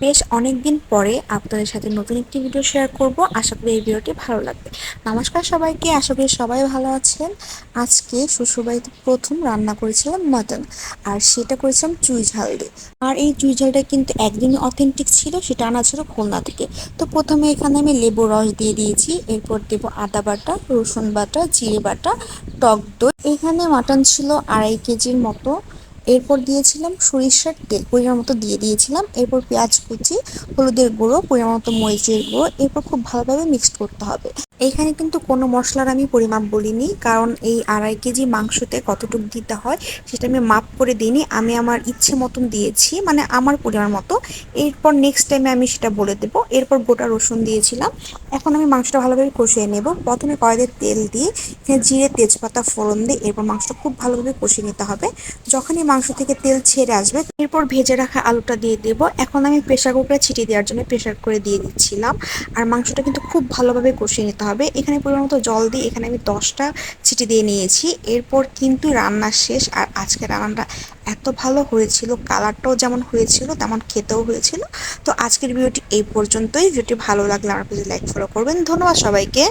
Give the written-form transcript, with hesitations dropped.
বেশ অনেকদিন পরে আপনাদের সাথে নতুন একটি ভিডিও শেয়ার করব। আশা করি এই ভিডিওটি ভালো লাগবে। নমস্কার সবাইকে, আশা করি সবাই ভালো আছেন। আজকে শ্বশুরবাড়িতে প্রথম রান্না করেছিলাম মাটন, আর সেটা করেছিলাম চুই ঝাল দিয়ে। আর এই চুই ঝালটা কিন্তু একদমই অথেন্টিক ছিল, সেটা আনা ছিল খুলনা থেকে। তো প্রথমে এখানে আমি লেবু রস দিয়ে দিয়েছি, এরপর দেবো আদা বাটা, রসুন বাটা, জিরে বাটা, টক দই। এখানে মাটন ছিল 2.5 কেজির মতো। এরপর দিয়েছিলাম সরিষার তেল পরিমাণ মতো দিয়ে দিয়েছিলাম, এরপর পেঁয়াজ কুচি, হলুদের গুঁড়ো, পরিমাণ মতো মরিচের গুঁড়ো, এরপর খুব ভালোভাবে মিক্সড করতে হবে। এখানে কিন্তু কোনো মশলার আমি পরিমাপ বলিনি, কারণ এই 2.5 কেজি মাংসতে কতটুকু দিতে হয় সেটা আমি মাপ করে দিইনি। আমি আমার ইচ্ছে মতন দিয়েছি, মানে আমার পরিমাণ মতো। এরপর নেক্সট টাইমে আমি সেটা বলে দেবো। এরপর গোটা রসুন দিয়েছিলাম। এখন আমি মাংসটা ভালোভাবে কষিয়ে নেব। প্রথমে কড়াইতে তেল দিয়ে এখানে জিরে তেজপাতা ফোড়ন দিয়ে এরপর মাংসটা খুব ভালোভাবে কষিয়ে নিতে হবে। যখনই মাংস থেকে তেল ছেড়ে আসবে, এরপর ভেজে রাখা আলুটা দিয়ে দেবো। এখন আমি প্রেসার কুকারে ছিটিয়ে দেওয়ার জন্য প্রেসার করে দিয়ে দিচ্ছিলাম। আর মাংসটা কিন্তু খুব ভালোভাবে কষিয়ে নিতে হবে। এখানে পরিমাণ মতো জল দিয়ে এখানে আমি 10টা ছিটি দিয়ে নিয়েছি। এরপর কিন্তু রান্না শেষ। আর আজকে রান্নাটা এত ভালো হয়েছিল, কালারটাও যেমন হয়েছিল তেমন খেতেও হয়েছিল। তো আজকের ভিডিওটি এই পর্যন্তই। ভিডিওটি ভালো লাগলে আমার পেজে লাইক ফলো করবেন। ধন্যবাদ সবাইকে।